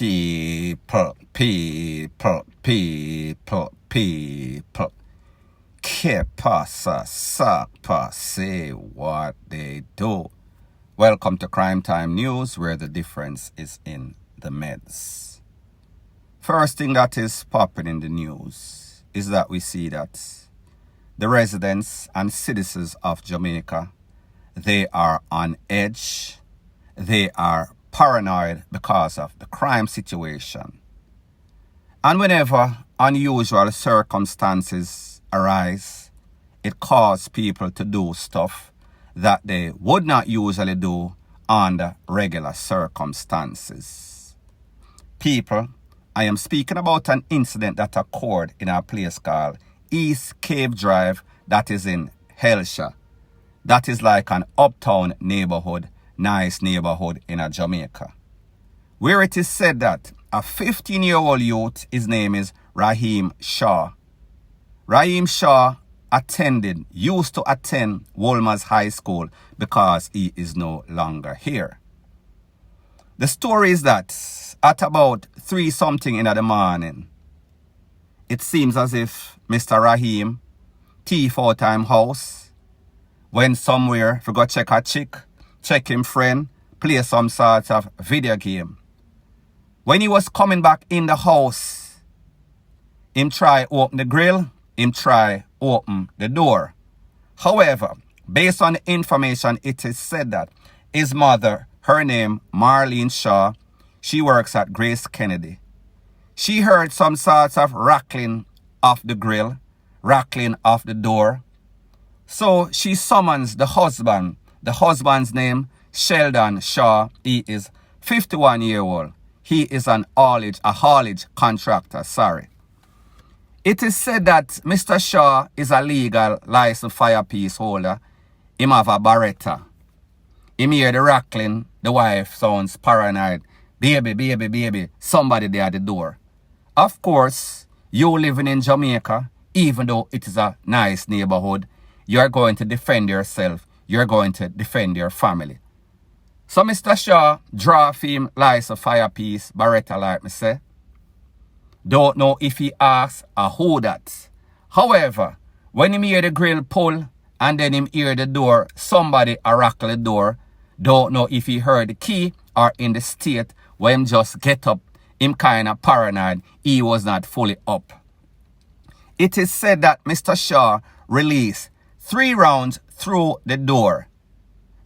People. Que pasa, sapa, say what they do. Welcome to Crime Time News, where the difference is in the meds. First thing that is popping in the news is that we see that the residents and citizens of Jamaica, they are on edge. They are paranoid because of the crime situation. And whenever unusual circumstances arise, it causes people to do stuff that they would not usually do under regular circumstances. People, I am speaking about an incident that occurred in a place called East Cave Drive that is in Helsha. That is like an uptown neighborhood, nice neighborhood in Jamaica, where it is said that a 15-year-old youth, his name is Raheem Shaw. Raheem Shaw used to attend Wolmer's High School because he is no longer here. The story is that at about 3-something in the morning, it seems as if Mr. Raheem thief out of him house, went somewhere to go check a chick, check him friend, play some sort of video game. When he was coming back in the house, him try open the grill, him try open the door. However, based on the information, it is said that his mother, her name Marlene Shaw, she works at Grace Kennedy. She heard some sorts of rattling off the grill, rattling off the door. So she summons the husband. The husband's name, Sheldon Shaw. He is 51-year-old. He is a haulage contractor, It is said that Mr. Shaw is a legal licensed firepiece holder. Him have a Beretta. Him hear the rattling. The wife sounds paranoid. Baby, somebody there at the door. Of course, you living in Jamaica, even though it is a nice neighborhood, you're going to defend yourself. You're going to defend your family. So Mr. Shaw draw him like a firepiece, Beretta like me say. Don't know if he asks or who that. However, when him hear the grill pull and then him hear the door, somebody a rackle the door, don't know if he heard the key or in the state where him just get up, him kind of paranoid, he was not fully up. It is said that Mr. Shaw released 3 rounds through the door.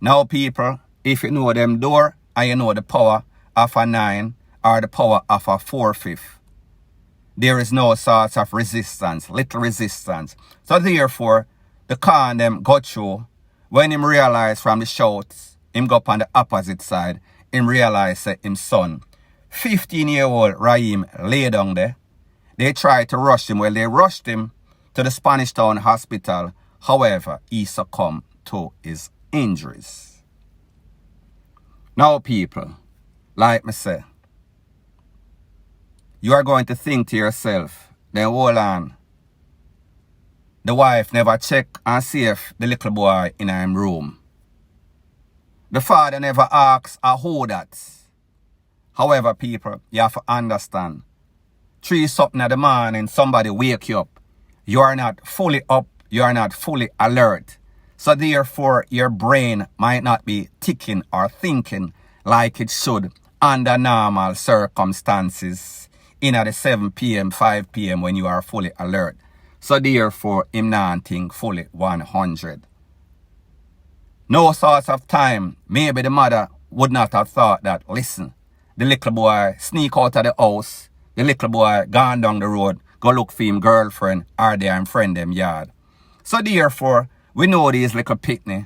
Now people, if you know them door and you know the power of a 9 or the power of a 4/5, there is no sort of resistance, little resistance. So therefore, the car them go through. When him realize from the shouts, him go up on the opposite side, him realize that him son, 15-year-old Raheem, lay down there. They tried to rush him. Well, they rushed him to the Spanish Town Hospital. However, he succumbed to his injuries. Now, people, like me say, you are going to think to yourself, then hold on. The wife never check and see if the little boy in him room. The father never asks who that. However, people, you have to understand. 3-something in the morning, somebody wake you up. You are not fully up. You are not fully alert. So therefore, your brain might not be ticking or thinking like it should under normal circumstances in at the 7 p.m., 5 p.m. when you are fully alert. So therefore, him not think fully 100. No sort of time, maybe the mother would not have thought that, listen, the little boy sneak out of the house, the little boy gone down the road, go look for him girlfriend or their friend them yard. So therefore, we know these little picnic,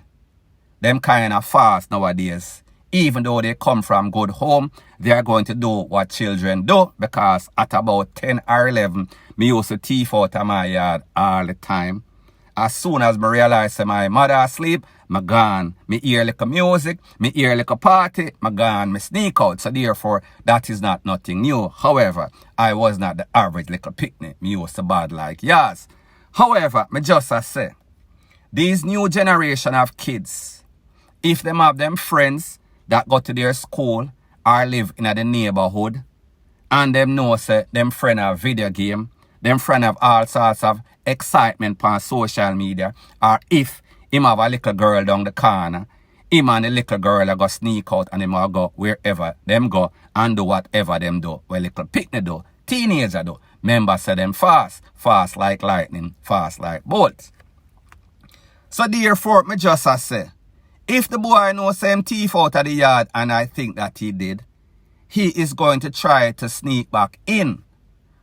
them kind of fast nowadays. Even though they come from good home, they are going to do what children do, because at about 10 or 11, me used to thief out of my yard all the time. As soon as I realize that my mother asleep, I gone. Me hear like a music, me hear like a party, I gone, me sneak out. So therefore, that is not nothing new. However, I was not the average little picnic. Me used to bad like yes. However, me just say, these new generation of kids, if them have them friends that go to their school or live in the neighborhood, and them know say them friend have video game, them friend have all sorts of excitement on social media, or if him have a little girl down the corner, him and the little girl go sneak out and him will go wherever them go and do whatever them do. Well, little picnic do, teenager do. Members say them fast, fast like lightning, fast like bolts. So therefore, me just say, if the boy knows him thief out of the yard, and I think that he did, he is going to try to sneak back in.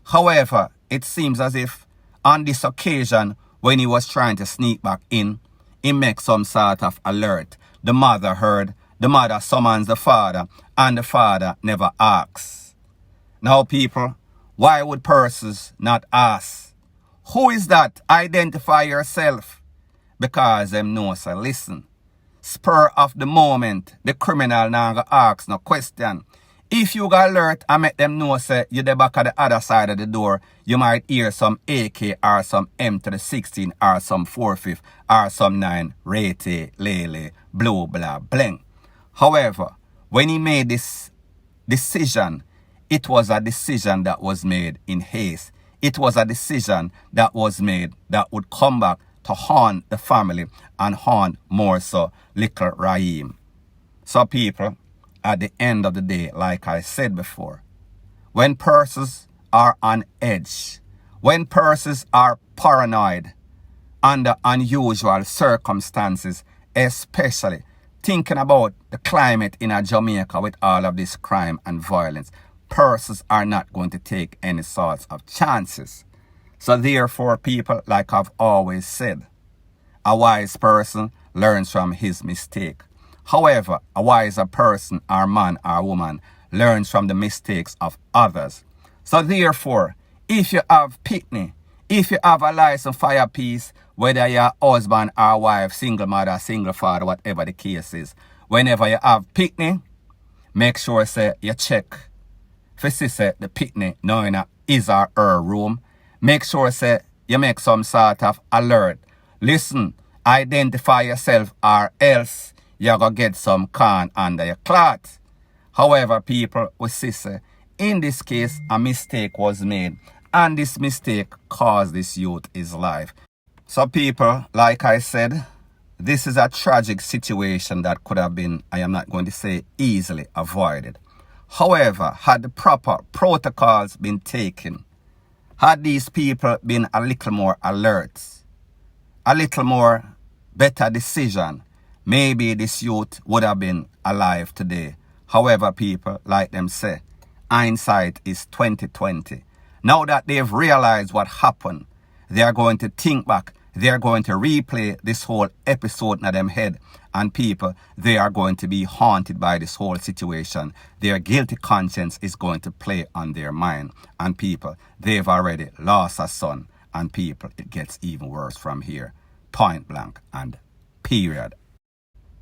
However, it seems as if on this occasion, when he was trying to sneak back in, he makes some sort of alert. The mother heard, the mother summons the father, and the father never asks. Now people, why would persons not ask? Who is that? Identify yourself. Because them know, so listen. Spur of the moment, the criminal now go ask no question. If you got alert and make them know say you the back at the other side of the door, you might hear some AK or some M16 or some 4/5 or some 9 rate, lele, blue, blah, bling. However, when he made this decision, it was a decision that was made in haste. It was a decision that was made that would come back to haunt the family and haunt more so little Raheem. So people, at the end of the day, like I said before, when persons are on edge, when persons are paranoid under unusual circumstances, especially thinking about the climate in Jamaica with all of this crime and violence, persons are not going to take any sorts of chances. So therefore, people, like I've always said, a wise person learns from his mistake. However, a wiser person or man or woman learns from the mistakes of others. So therefore, if you have picnic, if you have a license for your piece, whether you're husband or wife, single mother, single father, whatever the case is, whenever you have picnic, make sure say you check for see say the picnic now in his or her room. Make sure say you make some sort of alert. Listen, identify yourself or else you're going to get some corn under your cloth. However, people, we see say, in this case, a mistake was made. And this mistake caused this youth his life. So people, like I said, this is a tragic situation that could have been, I am not going to say easily avoided. However, had the proper protocols been taken, had these people been a little more alert, a little more better decision, maybe this youth would have been alive today. However, people, like them say, hindsight is 20/20. Now that they've realized what happened, they are going to think back. They are going to replay this whole episode in them head. And people, they are going to be haunted by this whole situation. Their guilty conscience is going to play on their mind. And people, they've already lost a son. And people, it gets even worse from here. Point blank and period.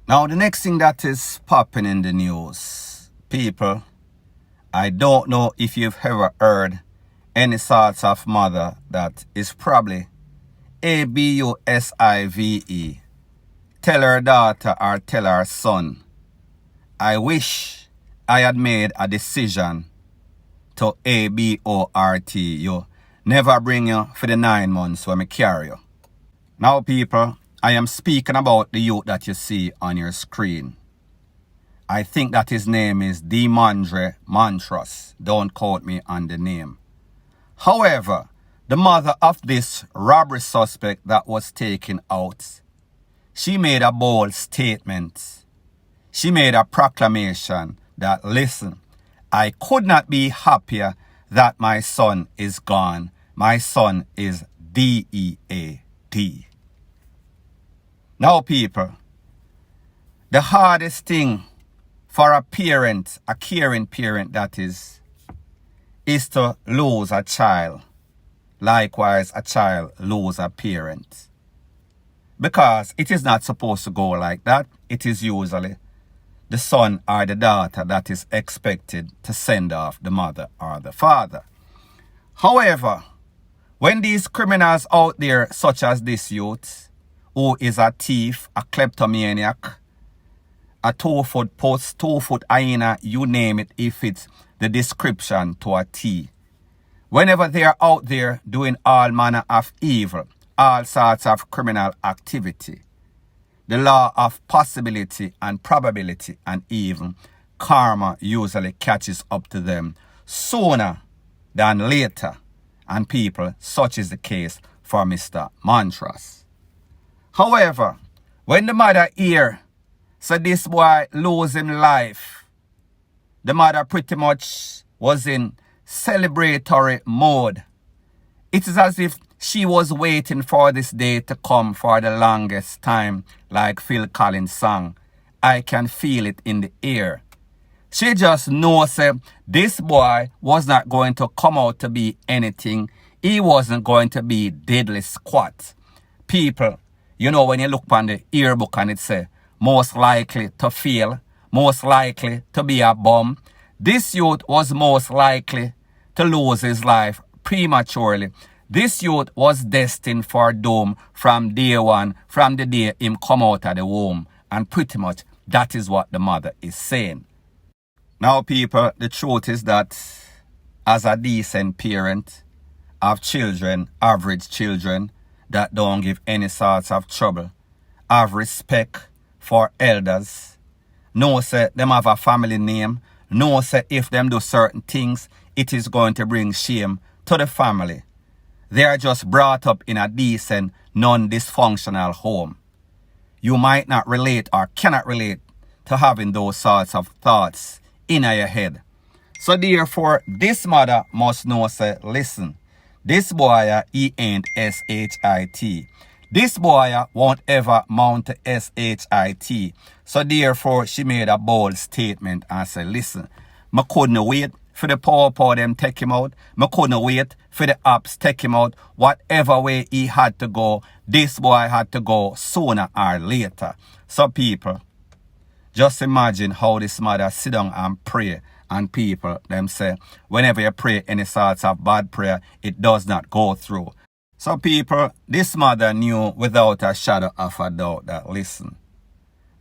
Now, the next thing that is popping in the news. People, I don't know if you've ever heard any sorts of mother that is probably ABUSIVE. Tell her daughter or tell her son, I wish I had made a decision to ABORT you. Never bring you for the 9 months when I carry you. Now people, I am speaking about the youth that you see on your screen. I think that his name is Demondre Montrose. Don't quote me on the name. However, the mother of this robbery suspect that was taken out, she made a bold statement. She made a proclamation that, listen, I could not be happier that my son is gone. My son is DEAD. Now, people, the hardest thing for a parent, a caring parent that is to lose a child. Likewise, a child lose a parent. Because it is not supposed to go like that. It is usually the son or the daughter that is expected to send off the mother or the father. However, when these criminals out there, such as this youth, who is a thief, a kleptomaniac, a 2-foot post, 2-foot hyena, you name it, if it's the description to a T. Whenever they are out there doing all manner of evil, all sorts of criminal activity, the law of possibility and probability and even karma usually catches up to them sooner than later. And people, such is the case for Mr. Montrose. However, when the mother hear, so this boy lose him life, the mother pretty much was in celebratory mode. It is as if she was waiting for this day to come for the longest time, like Phil Collins' song, I Can Feel It in the Air. She just knows this boy was not going to come out to be anything. He wasn't going to be deadly squat. People, you know, when you look on the yearbook and it say, most likely to fail, most likely to be a bum, this youth was most likely to lose his life prematurely. This youth was destined for doom from day one, from the day him come out of the womb. And pretty much that is what the mother is saying. Now, people, the truth is that as a decent parent of children, average children, that don't give any sorts of trouble, have respect for elders, know say them have a family name, know say if them do certain things, it is going to bring shame to the family. They are just brought up in a decent, non-dysfunctional home. You might not relate or cannot relate to having those sorts of thoughts in your head. So therefore, this mother must know, say, listen, this boy, he ain't S-H-I-T. This boy won't ever mount to S-H-I-T. So therefore, she made a bold statement and said, listen, I couldn't wait for the power them take him out. I couldn't wait for the ops take him out. Whatever way he had to go, this boy had to go sooner or later. So people, just imagine how this mother sit down and pray. And people, them say, whenever you pray any sorts of bad prayer, it does not go through. So people, this mother knew without a shadow of a doubt that, listen,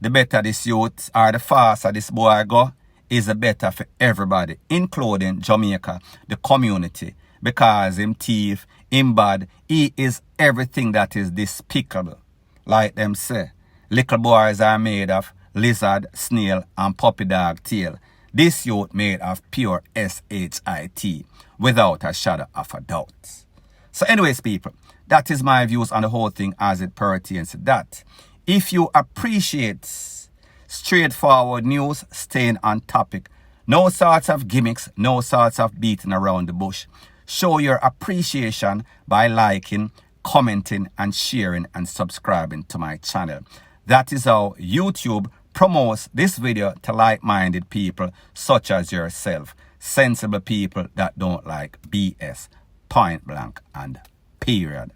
the better this youth or the faster this boy go, is the better for everybody, including Jamaica, the community. Because him thief, him bad, he is everything that is despicable. Like them say, little boys are made of lizard, snail, and puppy dog tail. This youth made of pure S-H-I-T, without a shadow of a doubt. So anyways, people, that is my views on the whole thing as it pertains to that. If you appreciate straightforward news, staying on topic, no sorts of gimmicks, no sorts of beating around the bush, show your appreciation by liking, commenting, and sharing and subscribing to my channel. That is how YouTube promotes this video to like-minded people such as yourself, sensible people that don't like BS, point blank and period.